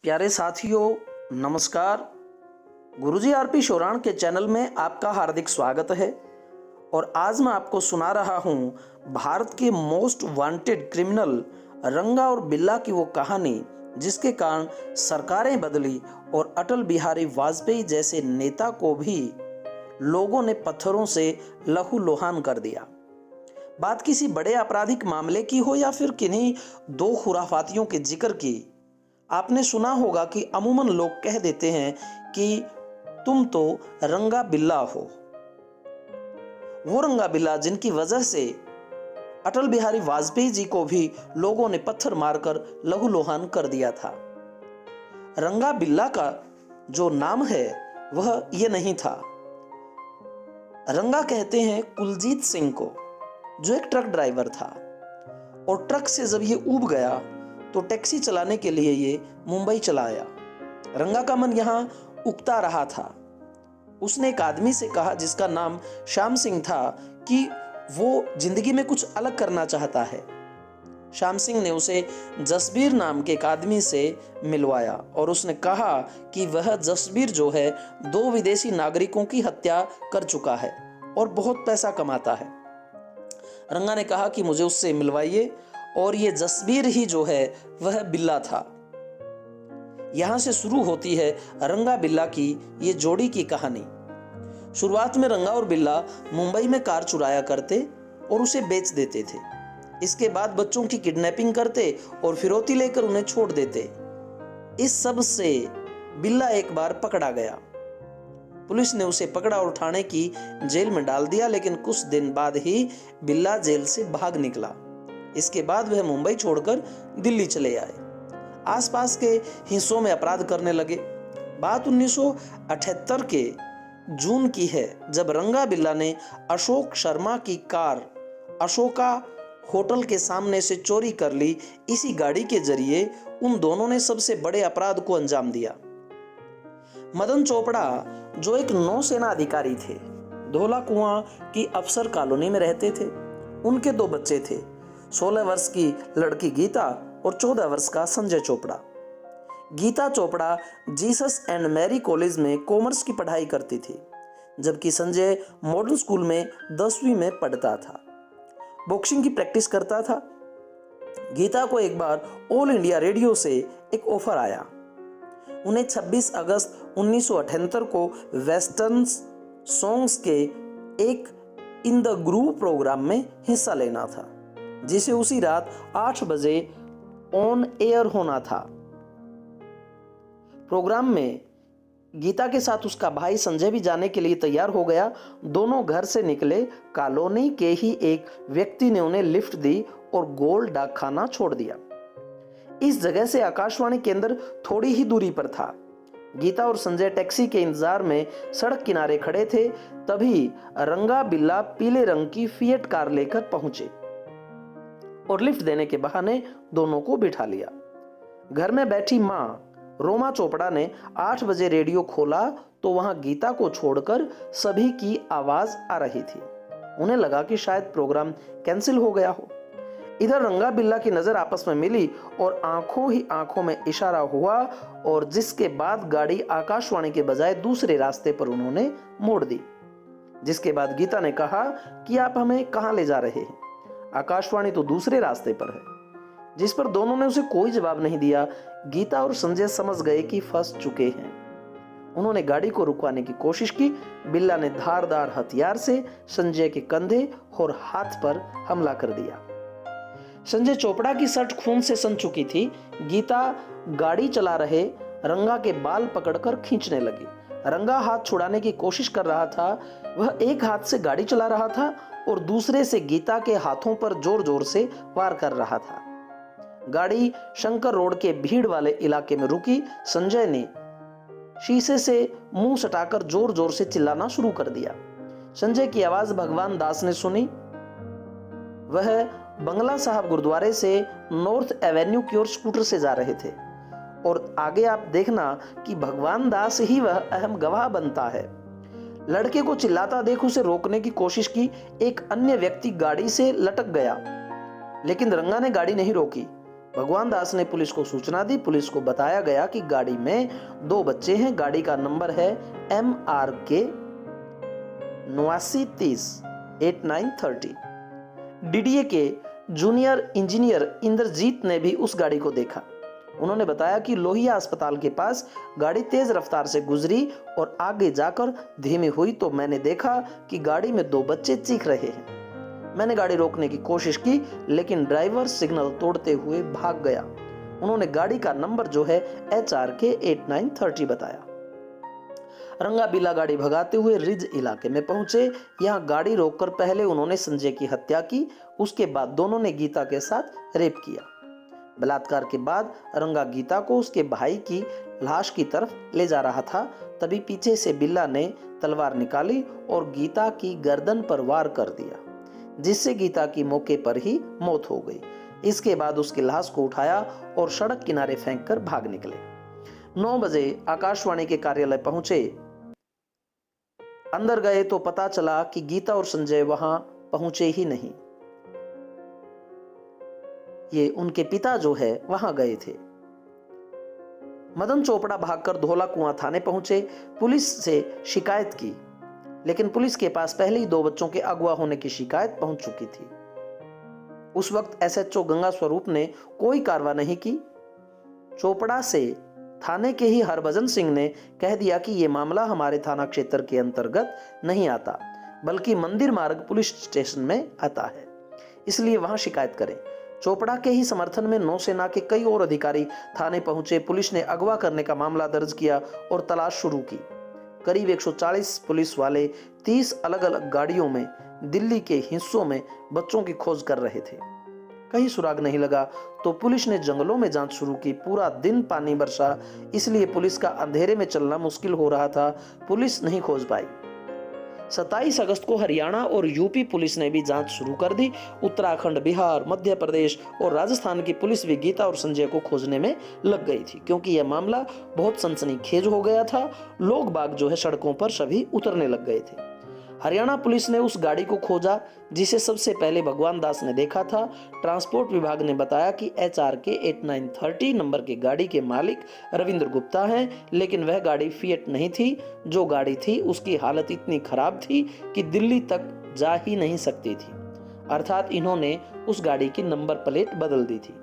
प्यारे साथियों, नमस्कार। गुरुजी आरपी शोराण के चैनल में आपका हार्दिक स्वागत है। और आज मैं आपको सुना रहा हूँ भारत के मोस्ट वांटेड क्रिमिनल रंगा और बिल्ला की वो कहानी जिसके कारण सरकारें बदली और अटल बिहारी वाजपेयी जैसे नेता को भी लोगों ने पत्थरों से लहूलुहान कर दिया। बात किसी बड़े आपराधिक मामले की हो या फिर किन्हीं दो खुराफातियों के जिक्र की, आपने सुना होगा कि अमूमन लोग कह देते हैं कि तुम तो रंगा बिल्ला हो। वो रंगा बिल्ला जिनकी वजह से अटल बिहारी वाजपेयी जी को भी लोगों ने पत्थर मारकर लहूलुहान कर दिया था। रंगा बिल्ला का जो नाम है वह ये नहीं था। रंगा कहते हैं कुलजीत सिंह को, जो एक ट्रक ड्राइवर था और ट्रक से जब ये ऊब गया तो टैक्सी चलाने के लिए ये मुंबई चला आया। रंगा का मन यहाँ उकता रहा था। उसने एक आदमी से कहा जिसका नाम श्याम सिंह था कि वो जिंदगी में कुछ अलग करना चाहता है। श्याम सिंह ने उसे जसबीर नाम के एक आदमी से मिलवाया और उसने कहा कि वह जसबीर जो है 2 विदेशी नागरिकों की हत्या कर चुका है और बहुत पैसा कमाता है। रंगा ने कहा कि मुझे उससे मिलवाइए, और ये जसबीर ही जो है वह बिल्ला था। यहां से शुरू होती है रंगा बिल्ला की ये जोड़ी की कहानी। शुरुआत में रंगा और बिल्ला मुंबई में कार चुराया करते और उसे बेच देते थे। इसके बाद बच्चों की किडनैपिंग करते और फिरौती लेकर उन्हें छोड़ देते। इस सब से बिल्ला एक बार पकड़ा गया। पुलिस ने उसे पकड़ा और थाने की जेल में डाल दिया, लेकिन कुछ दिन बाद ही बिल्ला जेल से भाग निकला। इसके बाद वह मुंबई छोड़कर दिल्ली चले आए। आसपास के हिस्सों में अपराध करने लगे। बात 1978 के जून की है, जब रंगा बिल्ला ने अशोक शर्मा की कार अशोका होटल के सामने से चोरी कर ली। इसी गाड़ी के जरिए उन दोनों ने सबसे बड़े अपराध को अंजाम दिया। मदन चोपड़ा जो एक नौसेना अधिकारी थे, धौला कुआं की अफसर कॉलोनी में रहते थे। उनके 2 बच्चे थे, 16 वर्ष की लड़की गीता और 14 वर्ष का Sanjay Chopra. Geeta Chopra Jesus and Mary college में कॉमर्स की पढ़ाई करती थी, जबकि संजय मॉडर्न स्कूल में 10वीं में पढ़ता था। बॉक्सिंग की प्रैक्टिस करता था। गीता को एक बार ऑल इंडिया रेडियो से एक ऑफर आया। उन्हें 26 अगस्त 1978 को वेस्टर्न सॉन्ग्स के एक इन द ग्रूव प्रोग्राम में हिस्सा लेना था, जिसे उसी रात 8 बजे ऑन एयर होना था। प्रोग्राम में गीता के साथ उसका भाई संजय भी जाने के लिए तैयार हो गया। दोनों घर से निकले। कॉलोनी के ही एक व्यक्ति ने उन्हें लिफ्ट दी और गोल डाकखाना छोड़ दिया। इस जगह से आकाशवाणी केंद्र थोड़ी ही दूरी पर था। गीता और संजय टैक्सी के इंतजार में सड़क किनारे खड़े थे। तभी रंगा बिल्ला पीले रंग की फिएट कार लेकर पहुंचे और लिफ्ट देने के बहाने दोनों को बिठा लिया। घर में बैठी मां रोमा चोपड़ा ने 8 बजे रेडियो खोला तो वहां गीता को छोड़कर सभी की आवाज आ रही थी। उन्हें लगा कि शायद प्रोग्राम कैंसिल हो गया हो। इधर रंगा बिल्ला की नजर आपस में मिली और आंखों ही आंखों में इशारा हुआ, और जिसके बाद गाड़ी आकाशवाणी के बजाय दूसरे रास्ते पर उन्होंने मोड़ दी। जिसके बाद गीता ने कहा कि आप हमें कहां ले जा रहे हैं? आकाशवाणी तो दूसरे रास्ते पर है। जिस पर दोनों ने उसे कोई जवाब नहीं दिया। गीता और संजय समझ गए कि फंस चुके हैं। उन्होंने गाड़ी को रुकवाने की कोशिश की। बिल्ला ने धारदार हथियार से संजय के कंधे और हाथ पर हमला कर दिया। संजय चोपड़ा की शर्ट खून से सन चुकी थी। गीता गाड़ी चला रहे रंगा के बाल पकड़कर खींचने लगी। रंगा हाथ छुड़ाने की कोशिश कर रहा था। वह एक हाथ से गाड़ी चला रहा था और दूसरे से गीता के हाथों पर जोर जोर से वार कर रहा था। गाड़ी शंकर रोड के भीड़ वाले इलाके में रुकी। संजय ने शीशे से मुंह सटाकर जोर जोर से चिल्लाना शुरू कर दिया। संजय की आवाज भगवान दास ने सुनी। वह बंगला साहब गुरुद्वारे से नॉर्थ एवेन्यू की ओर स्कूटर से जा रहे थे, और आगे आप देखना कि भगवान दास ही वह अहम गवाह बनता है। लड़के को चिल्लाता देख उसे रोकने की कोशिश की। एक अन्य व्यक्ति गाड़ी से लटक गया, लेकिन रंगा ने गाड़ी नहीं रोकी। भगवान दास ने पुलिस को सूचना दी। पुलिस को बताया गया कि गाड़ी में 2 बच्चे हैं। गाड़ी का नंबर है MRK 8930 DDA के जूनियर इंजीनियर इंद्रजीत ने भी उस गाड़ी को देखा। उन्होंने बताया कि लोहिया अस्पताल के पास गाड़ी तेज रफ्तार से गुजरी और आगे जाकर धीमी हुई तो मैंने देखा कि गाड़ी में 2 बच्चे चीख रहे हैं। मैंने गाड़ी रोकने की कोशिश की लेकिन ड्राइवर सिग्नल तोड़ते हुए भाग गया। उन्होंने गाड़ी का नंबर जो है HRK 8930 बताया। रंगाबिला गाड़ी भगाते हुए रिज इलाके में पहुंचे। यहां गाड़ी रोककर पहले उन्होंने संजय की हत्या की, उसके बाद दोनों ने गीता के साथ रेप किया। बलात्कार के बाद रंगा गीता को उसके भाई की लाश की तरफ ले जा रहा था, तभी पीछे से बिल्ला ने तलवार निकाली और गीता की गर्दन पर वार कर दिया, जिससे गीता की मौके पर ही मौत हो गई। इसके बाद उसकी लाश को उठाया और सड़क किनारे फेंककर भाग निकले। 9 बजे आकाशवाणी के कार्यालय पहुंचे। अंदर गए तो पता चला कि गीता और संजय वहां पहुंचे ही नहीं। ये उनके पिता जो है वहां गए थे। मदन चोपड़ा भागकर धौला कुआं थाने पहुंचे। पुलिस से शिकायत की, लेकिन पुलिस के पास पहले ही 2 बच्चों के अगवा होने की शिकायत पहुंच चुकी थी। उस वक्त SHO गंगा स्वरूप ने कोई कार्रवाई नहीं की। चोपड़ा से थाने के ही हरभजन सिंह ने कह दिया कि यह मामला हमारे थाना क्षेत्र के अंतर्गत नहीं आता, बल्कि मंदिर मार्ग पुलिस स्टेशन में आता है, इसलिए वहां शिकायत करें। चोपड़ा के ही समर्थन में नौसेना के कई और अधिकारी थाने पहुंचे। पुलिस ने अगवा करने का मामला दर्ज किया और तलाश शुरू की। करीब 140 पुलिस वाले 30 अलग अलग गाड़ियों में दिल्ली के हिस्सों में बच्चों की खोज कर रहे थे। कहीं सुराग नहीं लगा तो पुलिस ने जंगलों में जांच शुरू की। पूरा दिन पानी बरसा, इसलिए पुलिस का अंधेरे में चलना मुश्किल हो रहा था। पुलिस नहीं खोज पाई। 27 अगस्त को हरियाणा और यूपी पुलिस ने भी जांच शुरू कर दी। उत्तराखंड, बिहार, मध्य प्रदेश और राजस्थान की पुलिस भी गीता और संजय को खोजने में लग गई थी, क्योंकि यह मामला बहुत सनसनीखेज हो गया था। लोग बाग जो है सड़कों पर सभी उतरने लग गए थे। हरियाणा पुलिस ने उस गाड़ी को खोजा जिसे सबसे पहले भगवान दास ने देखा था। ट्रांसपोर्ट विभाग ने बताया कि HRK 8930 नंबर की गाड़ी के मालिक रविंद्र गुप्ता हैं, लेकिन वह गाड़ी फिएट नहीं थी। जो गाड़ी थी उसकी हालत इतनी खराब थी कि दिल्ली तक जा ही नहीं सकती थी, अर्थात इन्होंने उस गाड़ी की नंबर प्लेट बदल दी थी।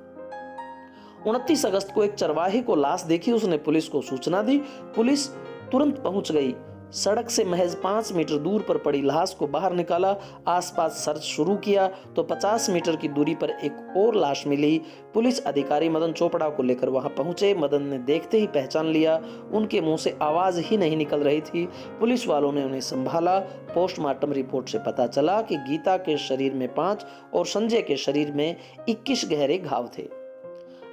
29 अगस्त को एक चरवाहे को लाश देखी, उसने पुलिस को सूचना दी। पुलिस तुरंत पहुंच गई। सड़क से महज 5 मीटर दूर पर पड़ी लाश को बाहर निकाला। आसपास सर्च शुरू किया तो 50 मीटर की दूरी पर एक और लाश मिली। पुलिस अधिकारी मदन चोपड़ा को लेकर वहां पहुंचे। मदन ने देखते ही पहचान लिया। उनके मुंह से आवाज ही नहीं निकल रही थी। पुलिस वालों ने उन्हें संभाला। पोस्टमार्टम रिपोर्ट से पता चला कि गीता के शरीर में 5 और संजय के शरीर में 21 गहरे घाव थे।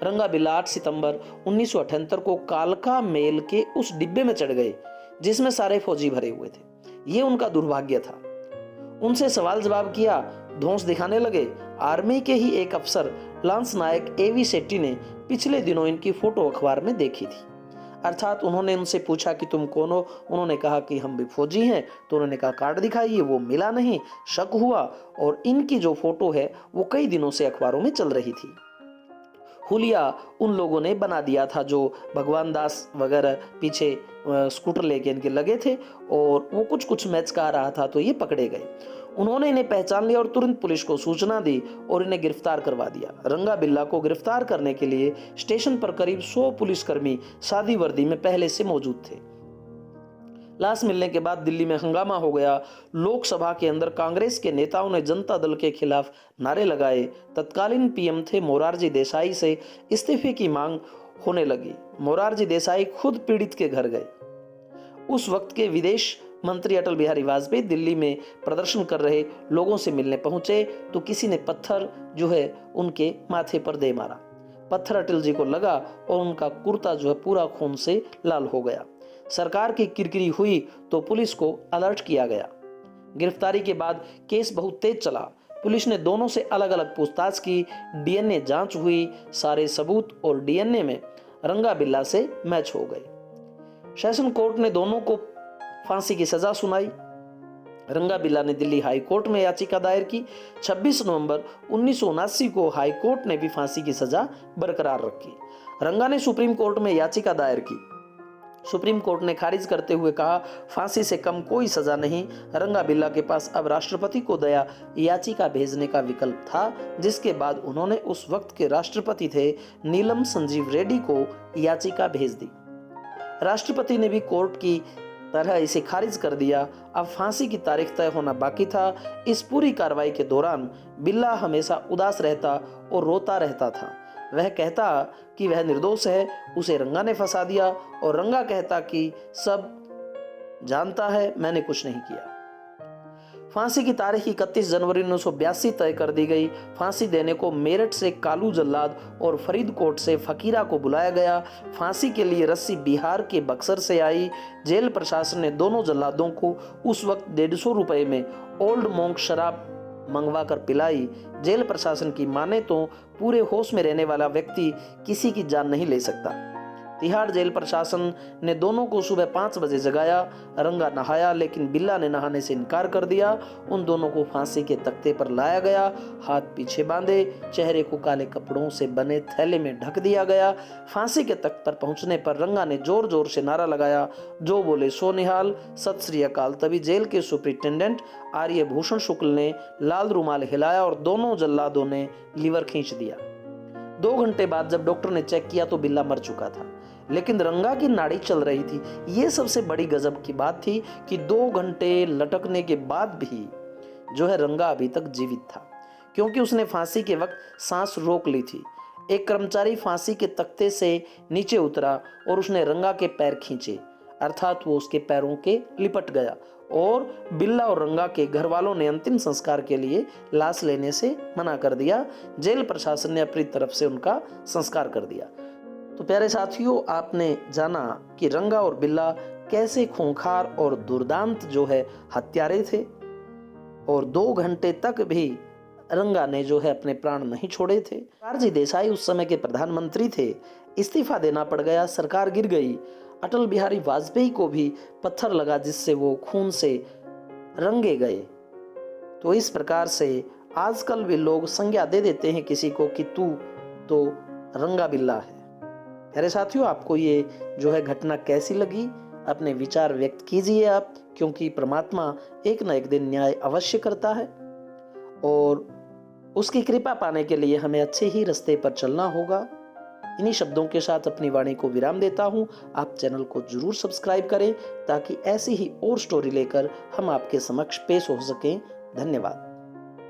रंगाबिला 8 सितंबर 1978 को कालका मेल के उस डिब्बे में चढ़ गए जिसमें सारे फौजी भरे हुए थे। ये उनका दुर्भाग्य था। उनसे सवाल जवाब किया, धौंस दिखाने लगे। आर्मी के ही एक अफसर लांस नायक AV शेट्टी ने पिछले दिनों इनकी फोटो अखबार में देखी थी। अर्थात उन्होंने उनसे पूछा कि तुम कौन हो। उन्होंने कहा कि हम भी फौजी हैं। तो उन्होंने कहा कार्ड दिखाइए। वो मिला नहीं। शक हुआ और इनकी जो फोटो है वो कई दिनों से अखबारों में चल रही थी। हुलिया उन लोगों ने बना दिया था जो भगवान दास वगैरह पीछे स्कूटर लेके इनके लगे थे और वो कुछ मैच का रहा था तो ये पकड़े गए। उन्होंने इन्हें पहचान लिया और तुरंत पुलिस को सूचना दी और इन्हें गिरफ्तार करवा दिया। रंगाबिल्ला को गिरफ्तार करने के लिए स्टेशन पर करीब 100 पुलिसकर्मी सादी वर्दी में पहले से मौजूद थे। लाश मिलने के बाद दिल्ली में हंगामा हो गया। लोकसभा के अंदर कांग्रेस के नेताओं ने जनता दल के खिलाफ नारे लगाए। तत्कालीन PM थे मोरारजी देसाई से इस्तीफे की मांग होने लगी। मोरारजी देसाई खुद पीड़ित के घर गए। उस वक्त के विदेश मंत्री अटल बिहारी वाजपेयी दिल्ली में प्रदर्शन कर रहे लोगों से मिलने पहुंचे तो किसी ने पत्थर जो है उनके माथे पर दे मारा। पत्थर अटल जी को लगा और उनका कुर्ता जो है पूरा खून से लाल हो गया। सरकार की किरकिरी हुई तो पुलिस को अलर्ट किया गया। गिरफ्तारी के बाद केस बहुत तेज चला। पुलिस ने दोनों से अलग अलग पूछताछ की। DNA जांच हुई। सारे सबूत और DNA में रंगाबिल्ला से मैच हो गए। सेशन कोर्ट ने दोनों को फांसी की सजा सुनाई। रंगा बिल्ला ने दिल्ली हाई कोर्ट में याचिका दायर की। 26 नवंबर 1979 को हाई कोर्ट ने भी फांसी की सजा बरकरार रखी। रंगा ने सुप्रीम कोर्ट में याचिका दायर की। सुप्रीम कोर्ट ने खारिज करते हुए कहा, फांसी से कम कोई सजा नहीं। रंगा बिल्ला के पास अब राष्ट्रपति को दया याचिका भेजने का विकल्प था, जिसके बाद उन्होंने उस वक्त के राष्ट्रपति थे नीलम संजीव रेड्डी को याचिका भेज दी। राष्ट्रपति ने भी कोर्ट की तरह इसे खारिज कर दिया। अब फांसी की तारीख तय होना बाकी था। इस पूरी कार्रवाई के दौरान बिल्ला हमेशा उदास रहता और रोता रहता था। वह कहता कि वह निर्दोष है, उसे रंगा ने फंसा दिया, और रंगा कहता कि सब जानता है, मैंने कुछ नहीं किया। फांसी की तारीख 31 जनवरी 1982 तय कर दी गई। फांसी देने को मेरठ से कालू जल्लाद और फरीदकोट से फकीरा को बुलाया गया। फांसी के लिए रस्सी बिहार के बक्सर से आई। जेल प्रशासन ने दोनों जल्लादों को उस वक्त 150 रुपए में ओल्ड मोंक शराब मंगवा कर पिलाई। जेल प्रशासन की माने तो पूरे होश में रहने वाला व्यक्ति किसी की जान नहीं ले सकता। तिहाड़ जेल प्रशासन ने दोनों को सुबह 5 बजे जगाया। रंगा नहाया, लेकिन बिल्ला ने नहाने से इनकार कर दिया। उन दोनों को फांसी के तख्ते पर लाया गया। हाथ पीछे बांधे, चेहरे को काले कपड़ों से बने थैले में ढक दिया गया। फांसी के तख्त पर पहुंचने पर रंगा ने जोर जोर से नारा लगाया, जो बोले सो निहाल, सत श्री अकाल। तभी जेल के सुपरिटेंडेंट आर्य भूषण शुक्ल ने लाल रुमाल हिलाया और दोनों जल्लादों ने लीवर खींच दिया। 2 घंटे बाद जब डॉक्टर ने चेक किया तो बिल्ला मर चुका था, लेकिन रंगा की नाड़ी चल रही थी। ये सबसे बड़ी गजब की बात थी कि 2 घंटे लटकने के बाद भी जो है रंगा अभी तक जीवित था, क्योंकि उसने फांसी के वक्त सांस रोक ली थी। एक कर्मचारी फांसी के तख्ते से नीचे उतरा और उसने रंगा के पैर खींचे, अर्थात वो उसके पैरों के लिपट गया, और बिल्ला और रंगा के घर वालों ने अंतिम संस्कार के लिए लाश लेने से मना कर दिया। जेल प्रशासन ने अपनी तरफ से उनका संस्कार कर दिया। तो प्यारे साथियों, आपने जाना कि रंगा और बिल्ला कैसे खूंखार और दुर्दांत जो है हत्यारे थे, और 2 घंटे तक भी रंगा ने जो है अपने प्राण नहीं छोड़े थे। मोरारजी देसाई उस समय के प्रधानमंत्री थे, इस्तीफा देना पड़ गया, सरकार गिर गई। अटल बिहारी वाजपेयी को भी पत्थर लगा, जिससे वो खून से रंगे गए। तो इस प्रकार से आजकल भी लोग संज्ञा दे देते हैं किसी को कि तू तो रंगा बिल्ला है। प्यारे साथियों, आपको ये जो है घटना कैसी लगी, अपने विचार व्यक्त कीजिए आप, क्योंकि परमात्मा एक न एक दिन न्याय अवश्य करता है, और उसकी कृपा पाने के लिए हमें अच्छे ही रास्ते पर चलना होगा। इन्हीं शब्दों के साथ अपनी वाणी को विराम देता हूं। आप चैनल को जरूर सब्सक्राइब करें, ताकि ऐसी ही और स्टोरी लेकर हम आपके समक्ष पेश हो सकें। धन्यवाद।